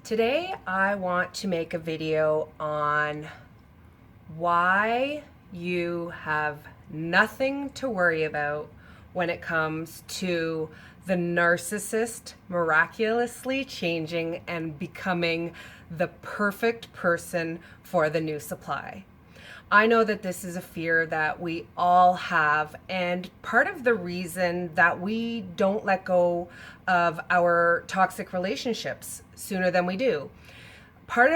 Today I want to make a video on why you have nothing to worry about when it comes to the narcissist miraculously changing and becoming the perfect person for the new supply. I know that this is a fear that we all have, and part of the reason that we don't let go of our toxic relationships sooner than we do. Part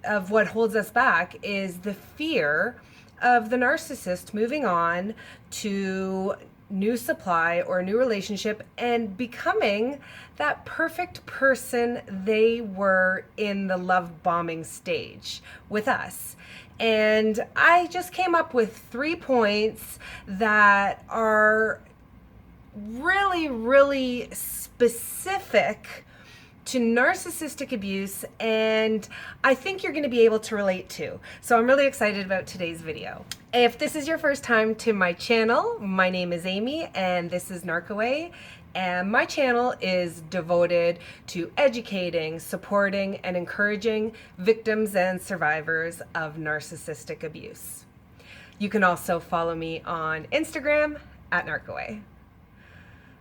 of what holds us back is the fear of the narcissist moving on to new supply or new relationship and becoming that perfect person they were in the love bombing stage with us. And I just came up with 3 points that are really specific to narcissistic abuse, and I think you're going to be able to relate to. So I'm really excited about today's video. If this is your first time to my channel, my name is Amy and this is Narcaway, and my channel is devoted to educating, supporting, and encouraging victims and survivors of narcissistic abuse. You can also follow me on Instagram at Narcaway.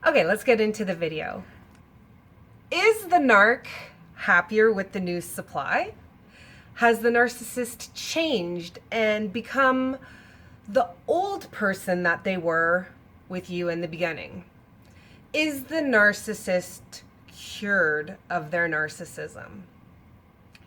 Okay, let's get into the video. Is the narc happier with the new supply? Has the narcissist changed and become the old person that they were with you in the beginning? Is the narcissist cured of their narcissism?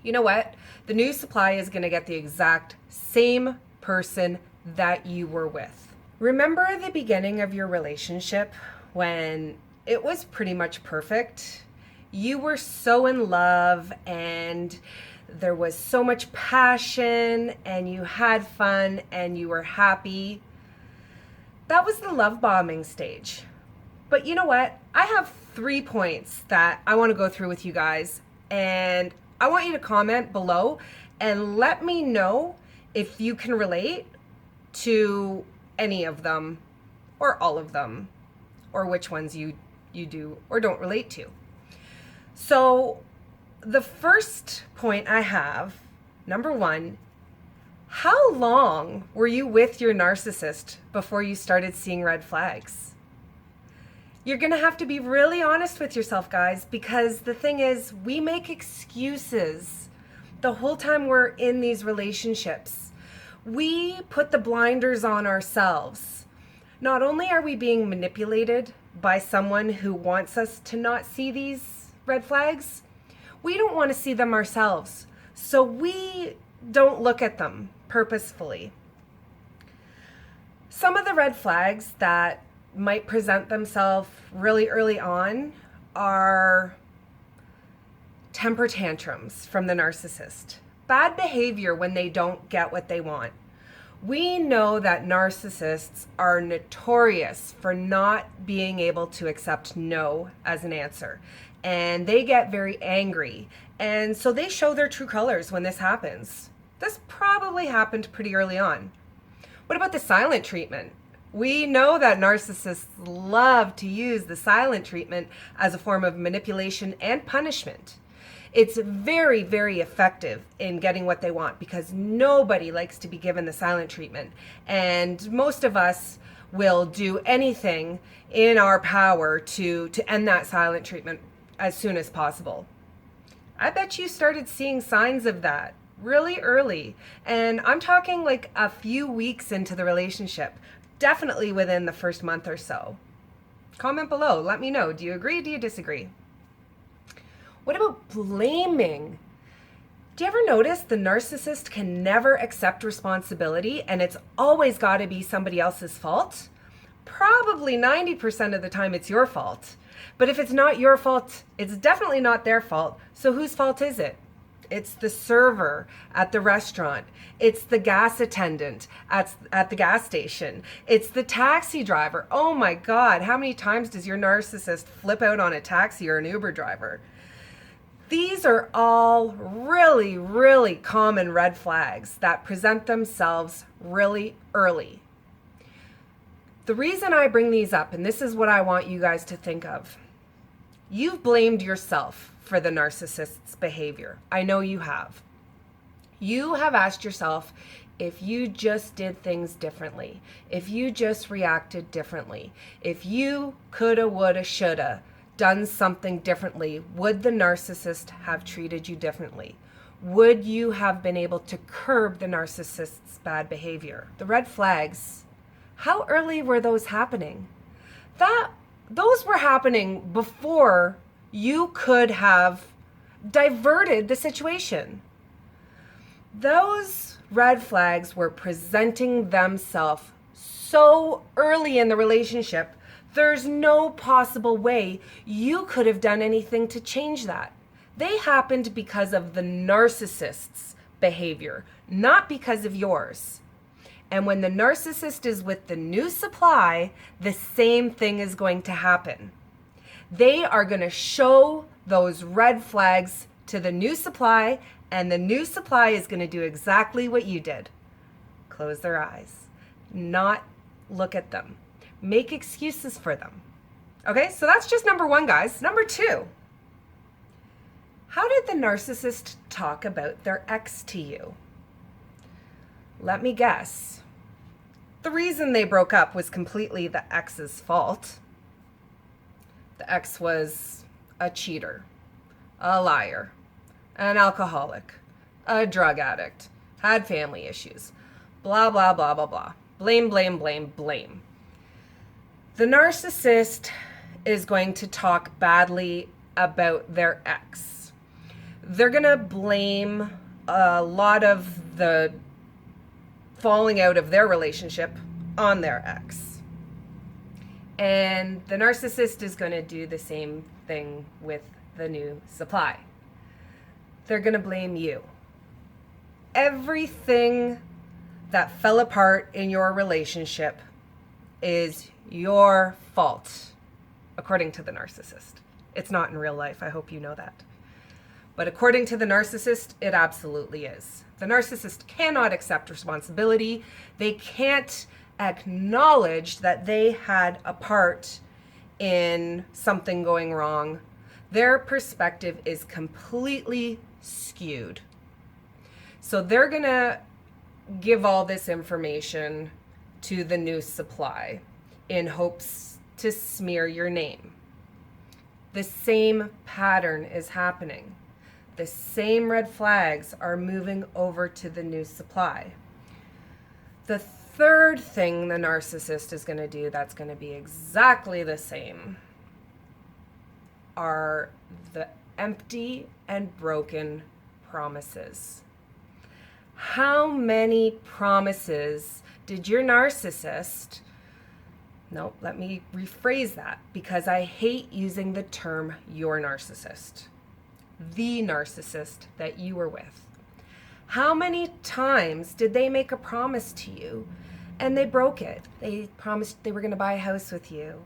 You know what? The new supply is going to get the exact same person that you were with. Remember the beginning of your relationship when it was pretty much perfect? You were so in love and there was so much passion and you had fun and you were happy. That was the love bombing stage. But you know what? I have 3 points that I want to go through with you guys, and I want you to comment below and let me know if you can relate to any of them or all of them, or which ones you do or don't relate to. So the first point I have, number 1, how long were you with your narcissist before you started seeing red flags? You're going to have to be really honest with yourself, guys, because the thing is, we make excuses the whole time we're in these relationships. We put the blinders on ourselves. Not only are we being manipulated by someone who wants us to not see these red flags, we don't want to see them ourselves. So we don't look at them purposefully. Some of the red flags that might present themselves really early on are temper tantrums from the narcissist, bad behavior when they don't get what they want. We know that narcissists are notorious for not being able to accept no as an answer, and they get very angry, and so they show their true colors when this happens. This probably happened pretty early on. What about the silent treatment? We know that narcissists love to use the silent treatment as a form of manipulation and punishment. It's very effective in getting what they want because nobody likes to be given the silent treatment. And most of us will do anything in our power to end that silent treatment as soon as possible. I bet you started seeing signs of that really early. And I'm talking like a few weeks into the relationship. Definitely within the first month or so. Comment below. Let me know. Do you agree? Do you disagree? What about blaming? Do you ever notice the narcissist can never accept responsibility and it's always got to be somebody else's fault? Probably 90% of the time it's your fault. But if it's not your fault, it's definitely not their fault. So whose fault is it? It's the server at the restaurant. It's the gas attendant at the gas station. It's the taxi driver. Oh my God, how many times does your narcissist flip out on a taxi or an Uber driver? These are all really common red flags that present themselves really early. The reason I bring these up, and this is what I want you guys to think of, you've blamed yourself for the narcissist's behavior. I know you have. You have asked yourself, if you just did things differently, if you just reacted differently, if you coulda, woulda, shoulda done something differently, would the narcissist have treated you differently? Would you have been able to curb the narcissist's bad behavior? The red flags, how early were those happening? Those were happening before you could have diverted the situation. Those red flags were presenting themselves so early in the relationship, there's no possible way you could have done anything to change that. They happened because of the narcissist's behavior, not because of yours. And when the narcissist is with the new supply, the same thing is going to happen. They are going to show those red flags to the new supply, and the new supply is going to do exactly what you did. Close their eyes, not look at them, make excuses for them. Okay, so that's just number one, guys. Number two, how did the narcissist talk about their ex to you? Let me guess. The reason they broke up was completely the ex's fault. The ex was a cheater, a liar, an alcoholic, a drug addict, had family issues, blah, blah, blah, blah, blah. Blame, blame, blame, blame. The narcissist is going to talk badly about their ex. They're going to blame a lot of the falling out of their relationship on their ex. And the narcissist is going to do the same thing with the new supply. They're going to blame you. Everything that fell apart in your relationship is your fault, according to the narcissist. It's not in real life. I hope you know that. But according to the narcissist, it absolutely is. The narcissist cannot accept responsibility. They can't acknowledge that they had a part in something going wrong. Their perspective is completely skewed. So they're going to give all this information to the new supply in hopes to smear your name. The same pattern is happening. The same red flags are moving over to the new supply. The third thing the narcissist is going to do that's going to be exactly the same are the empty and broken promises. How many promises did your narcissist... No, let me rephrase that, because I hate using the term your narcissist. The narcissist that you were with. How many times did they make a promise to you and they broke it? They promised they were going to buy a house with you.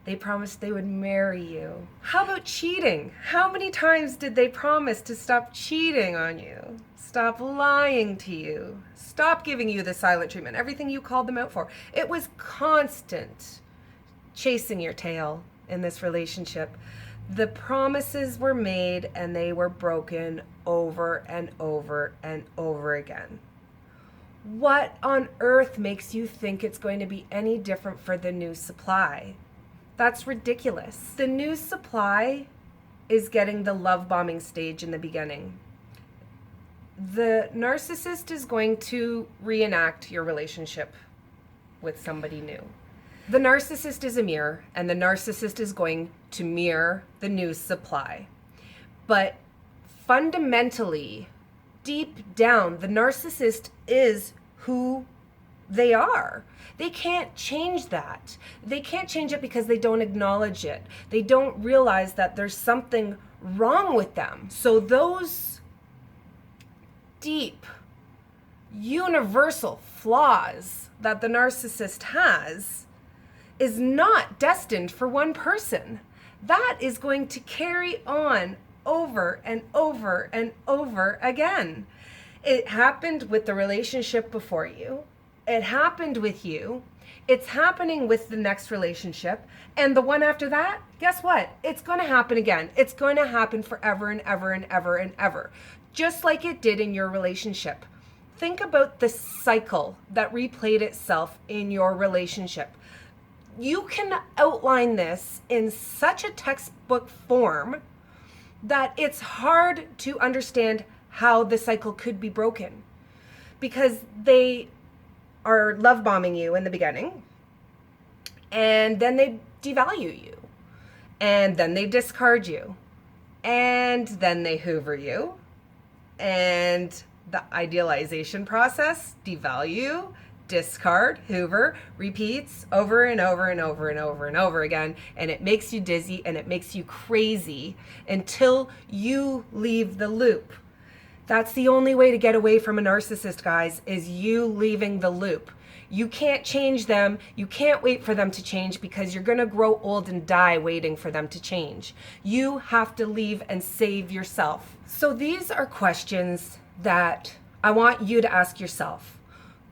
They promised they would marry you. How about cheating? How many times did they promise to stop cheating on you? Stop lying to you? Stop giving you the silent treatment? Everything you called them out for. It was constant chasing your tail in this relationship. The promises were made and they were broken over and over and over again. What on earth makes you think it's going to be any different for the new supply? That's ridiculous. The new supply is getting the love bombing stage in the beginning. The narcissist is going to reenact your relationship with somebody new. The narcissist is a mirror, and the narcissist is going to mirror the new supply. But fundamentally, deep down, the narcissist is who they are. They can't change that. They can't change it because they don't acknowledge it. They don't realize that there's something wrong with them. So those deep, universal flaws that the narcissist has is not destined for one person. That is going to carry on over and over and over again. It happened with the relationship before you. It happened with you. It's happening with the next relationship, and the one after that, guess what? It's going to happen again. It's going to happen forever and ever and ever and ever, just like it did in your relationship. Think about the cycle that replayed itself in your relationship. You can outline this in such a textbook form that it's hard to understand how the cycle could be broken, because they are love bombing you in the beginning, and then they devalue you, and then they discard you, and then they hoover you, and the idealization process, devalue, discard, hoover, repeats over and over and over and over and over again, and it makes you dizzy and it makes you crazy until you leave the loop. That's the only way to get away from a narcissist, guys, is you leaving the loop. You can't change them. You can't wait for them to change, because you're going to grow old and die waiting for them to change. You have to leave and save yourself. So these are questions that I want you to ask yourself.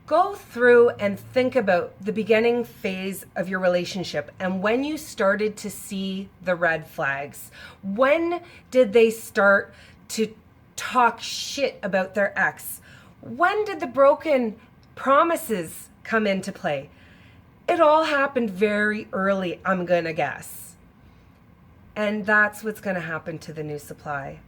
Go through and think about the beginning phase of your relationship and when you started to see the red flags. When did they start to talk shit about their ex? When did the broken promises come into play? It all happened very early, I'm gonna guess. And that's what's gonna happen to the new supply.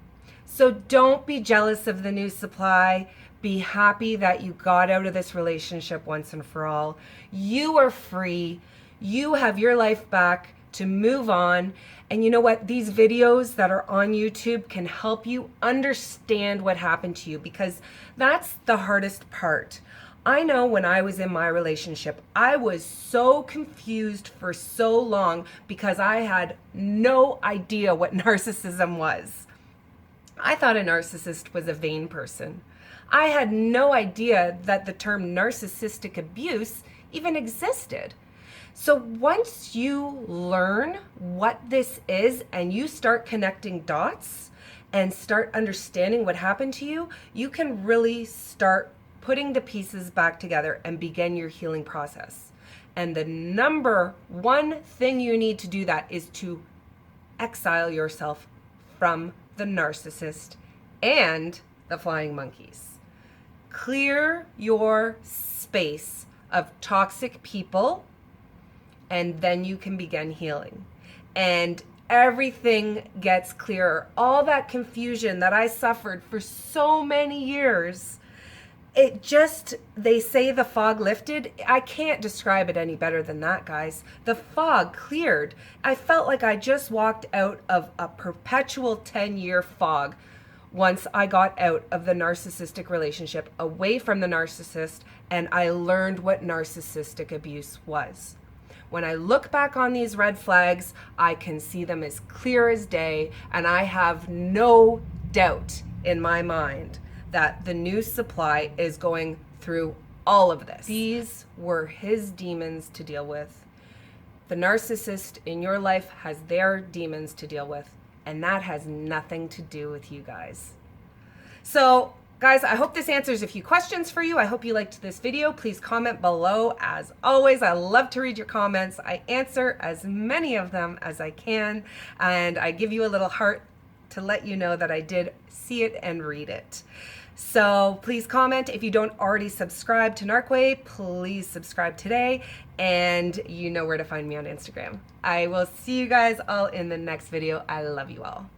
So don't be jealous of the new supply. Be happy that you got out of this relationship once and for all. You are free. You have your life back to move on. And you know what? These videos that are on YouTube can help you understand what happened to you, because that's the hardest part. I know when I was in my relationship, I was so confused for so long because I had no idea what narcissism was. I thought a narcissist was a vain person. I had no idea that the term narcissistic abuse even existed. So once you learn what this is and you start connecting dots and start understanding what happened to you, you can really start putting the pieces back together and begin your healing process. And the number one thing you need to do that is to exile yourself from the narcissist and the flying monkeys. Clear your space of toxic people, and then you can begin healing. And everything gets clearer. All that confusion that I suffered for so many years, it just, they say the fog lifted. I can't describe it any better than that, guys. The fog cleared. I felt like I just walked out of a perpetual 10-year fog once I got out of the narcissistic relationship, away from the narcissist, and I learned what narcissistic abuse was. When I look back on these red flags, I can see them as clear as day, and I have no doubt in my mind that the new supply is going through all of this. These were his demons to deal with. The narcissist in your life has their demons to deal with, and that has nothing to do with you guys. So, guys, I hope this answers a few questions for you. I hope you liked this video. Please comment below. As always, I love to read your comments. I answer as many of them as I can, and I give you a little heart to let you know that I did see it and read it. So please comment. If you don't already subscribe to Narcaway, please subscribe today, and you know where to find me on Instagram. I will see you guys all in the next video. I love you all.